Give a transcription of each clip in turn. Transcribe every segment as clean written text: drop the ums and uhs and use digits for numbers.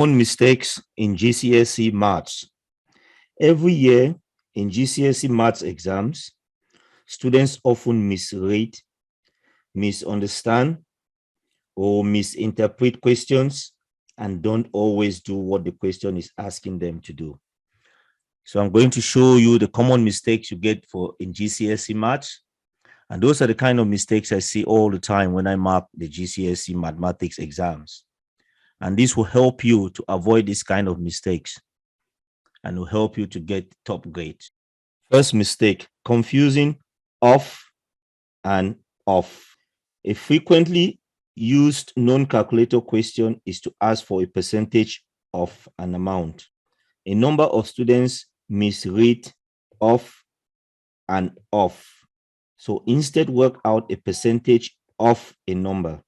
Common mistakes in GCSE maths. Every year in GCSE maths exams, students often misread, misunderstand, or misinterpret questions and don't always do what the question is asking them to do. So I'm going to show you the common mistakes you get in GCSE maths. And those are the kind of mistakes I see all the time when I mark the GCSE mathematics exams. And this will help you to avoid this kind of mistakes and will help you to get top grades. First mistake, confusing off and off. A frequently used non-calculator question is to ask for a percentage of an amount. A number of students misread off and off. So instead, work out a percentage of a number.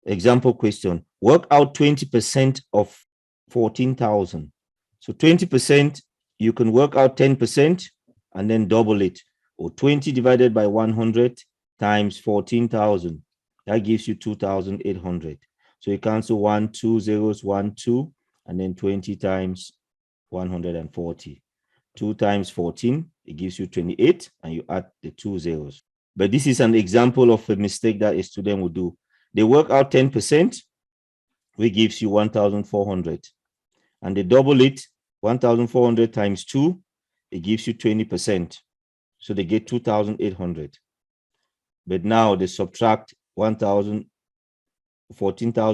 Example question, work out 20% of 14,000. So 20%, you can work out 10% and then double it, or 20 divided by 100 times 14,000. That gives you 2,800. So you cancel 1, 2 zeros, 1, 2, and then 20 times 140. 2 times 14, it gives you 28, and you add the 2 zeros. But this is an example of a mistake that a student will do. They work out 10%, which gives you 1,400. And they double it, 1,400 times 2, it gives you 20%. So they get 2,800. But now they subtract 14,000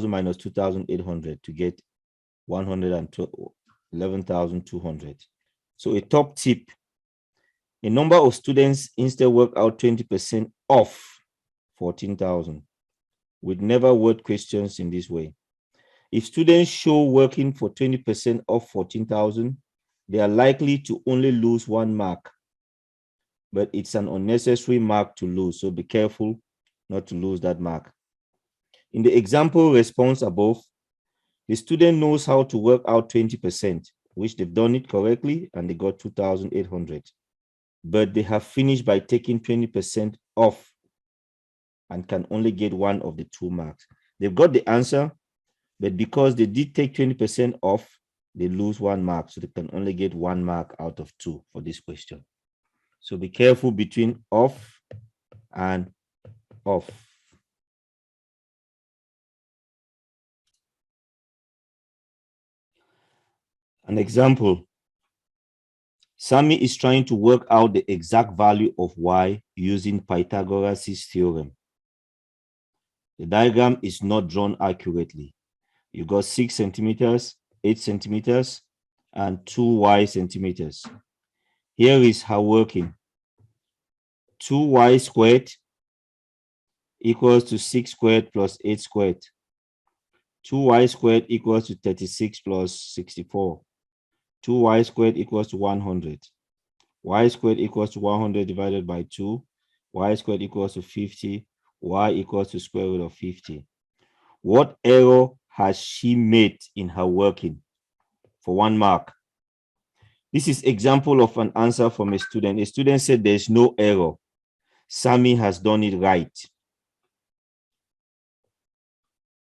minus 2,800 to get 11,200. So a top tip, a number of students instead work out 20% off 14,000. We'd never word questions in this way. If students show working for 20% off 14,000, they are likely to only lose 1 mark. But it's an unnecessary mark to lose, so be careful not to lose that mark. In the example response above, the student knows how to work out 20%, which they've done it correctly, and they got 2,800. But they have finished by taking 20% off and can only get 1 of the 2 marks. They've got the answer, but because they did take 20% off, they lose 1 mark. So they can only get 1 mark out of 2 for this question. So be careful between off and off. An example, Sammy is trying to work out the exact value of y using Pythagoras' theorem. The diagram is not drawn accurately. You got 6 centimeters, 8 centimeters, and 2y centimeters. Here is her working. 2y squared equals to 6 squared plus 8 squared. 2y squared equals to 36 plus 64. 2y squared equals to 100. Y squared equals to 100 divided by 2. Y squared equals to 50. Y equals to square root of 50. What error has she made in her working? For 1 mark. This is example of an answer from a student. A student said there's no error. Sammy has done it right.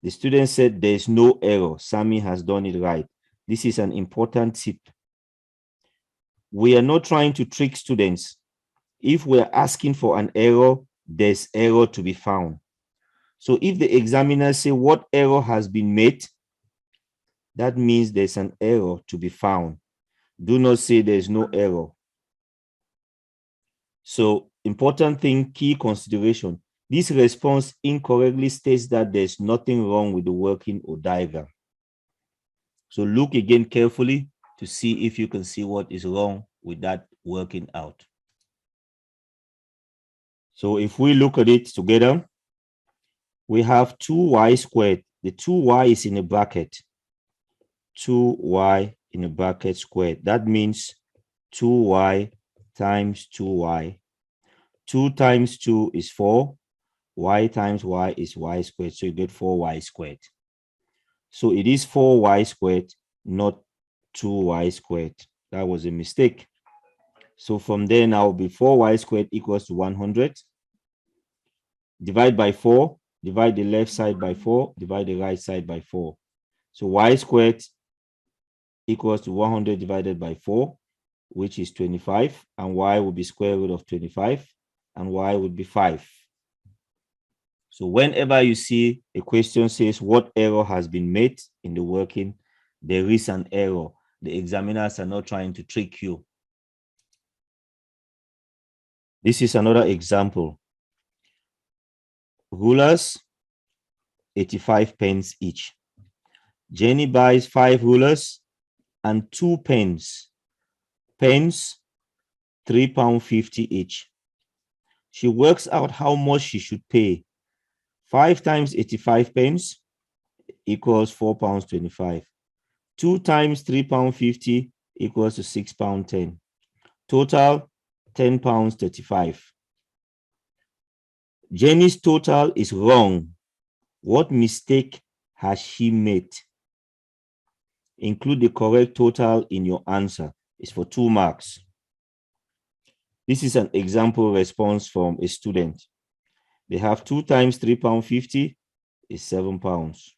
The student said there's no error. Sammy has done it right. This is an important tip. We are not trying to trick students. If we're asking for an error, there's error to be found. So if the examiner say what error has been made, that means there's an error to be found. Do not say there's no error. So important thing, key consideration. This response incorrectly states that there's nothing wrong with the working or diagram. So look again carefully to see if you can see what is wrong with that working out. So if we look at it together, we have 2y squared. The 2y is in a bracket. 2y in a bracket squared. That means 2y times 2y. 2 times 2 is 4. Y times y is y squared. So you get 4y squared. So it is 4y squared, not 2y squared. That was a mistake. So from there now, 4y squared equals to 100. Divide by 4. Divide the left side by 4. Divide the right side by 4. So y squared equals to 100 divided by 4, which is 25, and y will be square root of 25, and y would be 5. So whenever you see a question says what error has been made in the working, there is an error. The examiners are not trying to trick you. This is another example. Rulers, 85 pence each. Jenny buys 5 rulers and 2 pens. Pens, £3.50 each. She works out how much she should pay. 5 times 85 pence equals £4.25. 2 times £3.50 equals to £6.10. Total, £10.35. Jenny's total is wrong. What mistake has she made? Include the correct total in your answer. It's for 2 marks. This is an example response from a student. They have 2 times £3.50 is £7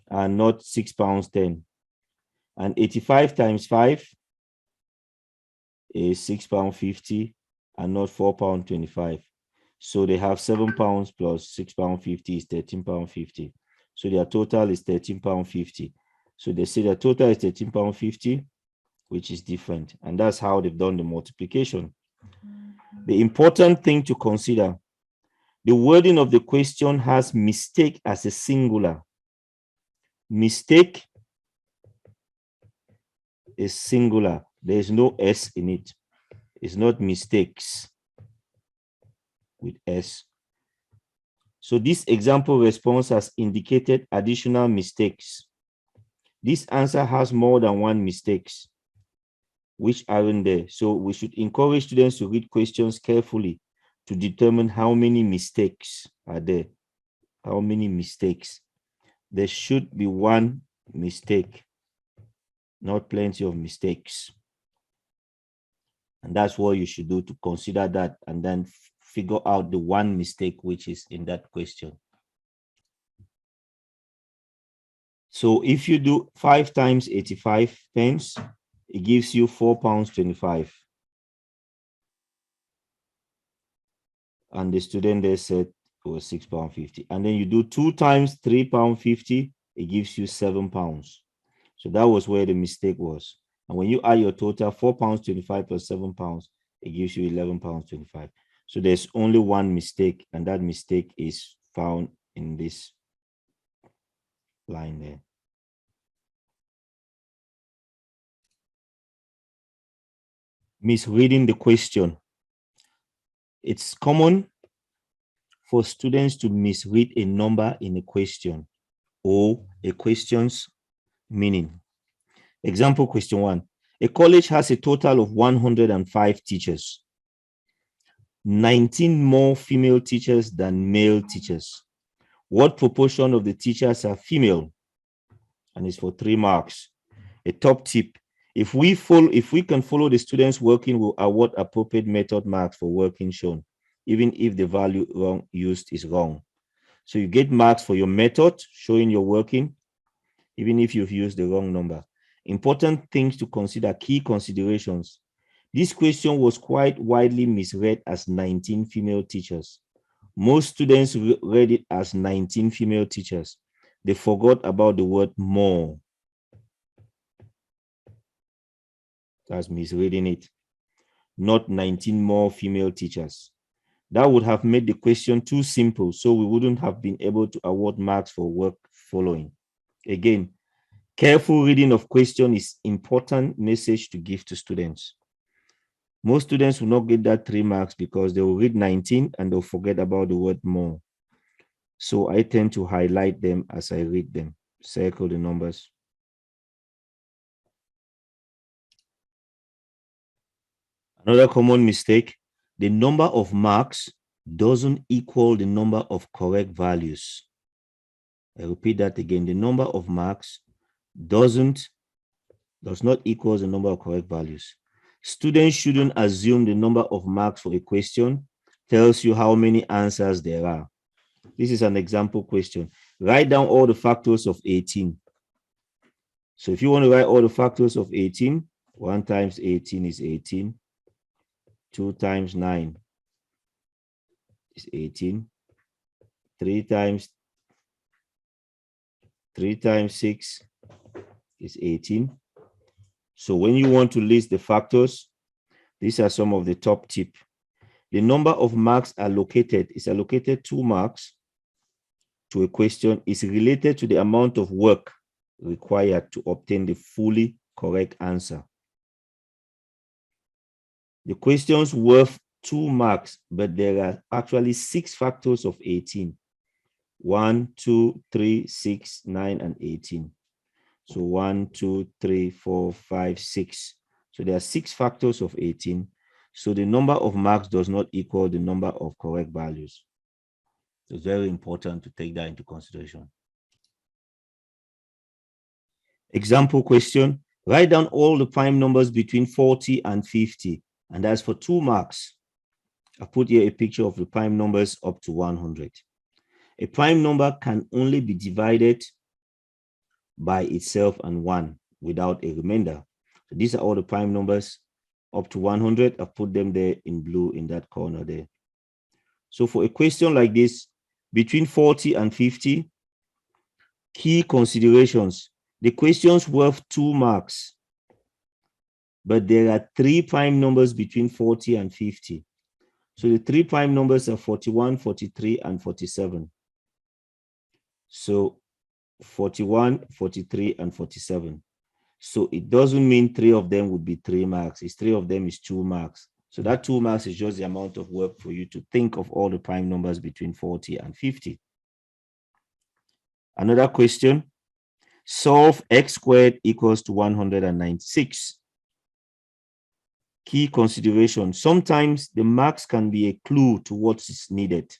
and not £6.10. And 85 times 5 is £6.50 and not £4.25. So they have £7 plus £6.50 is £13.50. So their total is £13.50. So they say their total is £13.50, which is different. And that's how they've done the multiplication. The important thing to consider, the wording of the question has mistake as a singular. Mistake is singular. There is no S in it. It's not mistakes with S. So this example response has indicated additional mistakes. This answer has more than 1 mistakes, which aren't there. So we should encourage students to read questions carefully to determine how many mistakes are there. How many mistakes? There should be 1 mistake, not plenty of mistakes. And that's what you should do to consider that and then figure out the 1 mistake which is in that question. So if you do 5 times 85 pence, it gives you £4.25. And the student there said it was £6.50. And then you do 2 times £3.50, it gives you £7. So that was where the mistake was. And when you add your total, £4.25 plus £7, it gives you £11.25. So there's only 1 mistake, and that mistake is found in this line there. Misreading the question. It's common for students to misread a number in a question or a question's meaning. Example question 1. A college has a total of 105 teachers. 19 more female teachers than male teachers. What proportion of the teachers are female? And it's for 3 marks. A top tip: if we can follow the students working, we'll award appropriate method marks for working shown, even if the value used is wrong. So you get marks for your method showing your working, even if you've used the wrong number. Important things to consider, key considerations. This question was quite widely misread as 19 female teachers. Most students read it as 19 female teachers. They forgot about the word more. That's misreading it. Not 19 more female teachers. That would have made the question too simple, so we wouldn't have been able to award marks for work following. Again, careful reading of question is important message to give to students. Most students will not get that 3 marks because they will read 19 and they'll forget about the word more. So I tend to highlight them as I read them, circle the numbers. Another common mistake, the number of marks doesn't equal the number of correct values. I repeat that again. The number of marks does not equal the number of correct values. Students shouldn't assume the number of marks for a question tells you how many answers there are. This is an example question. Write down all the factors of 18. So if you want to write all the factors of 18, 1 times 18 is 18. 2 times 9 is 18. 3 times 6 is 18. So when you want to list the factors, these are some of the top tips. The number of marks allocated is allocated 2 marks to a question is related to the amount of work required to obtain the fully correct answer. The question's worth 2 marks, but there are actually 6 factors of 18. 1, 2, 3, 6, 9, and 18. So 1, 2, 3, 4, 5, 6. So there are 6 factors of 18. So the number of marks does not equal the number of correct values. So it's very important to take that into consideration. Example question. Write down all the prime numbers between 40 and 50. And that's for 2 marks. I put here a picture of the prime numbers up to 100. A prime number can only be divided by itself and 1 without a remainder. So these are all the prime numbers up to 100. I've put them there in blue in that corner there. So for a question like this, between 40 and 50, key considerations. The question's worth 2 marks, but there are 3 prime numbers between 40 and 50. So the 3 prime numbers are 41, 43, and 47. So 41, 43, and 47. So it doesn't mean 3 of them would be 3 marks. It's 3 of them is 2 marks. So that 2 marks is just the amount of work for you to think of all the prime numbers between 40 and 50. Another question. Solve x squared equals to 196. Key consideration. Sometimes the marks can be a clue to what is needed.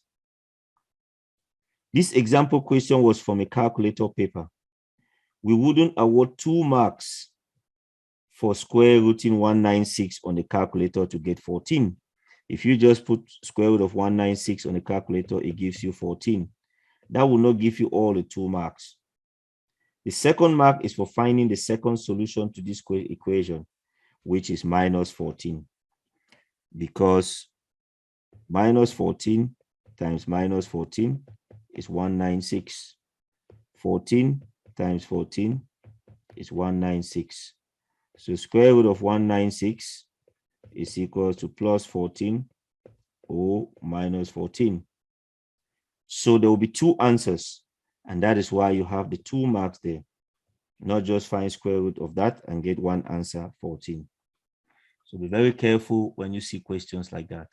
This example question was from a calculator paper. We wouldn't award 2 marks for square rooting 196 on the calculator to get 14. If you just put square root of 196 on the calculator, it gives you 14. That will not give you all the 2 marks. The second mark is for finding the second solution to this equation, which is minus 14. Because minus 14 times minus 14 is 196. 14 times 14 is 196. So square root of 196 is equal to plus 14 or minus 14. So there will be 2 answers, and that is why you have the 2 marks there. Not just find square root of that and get one answer, 14. So be very careful when you see questions like that.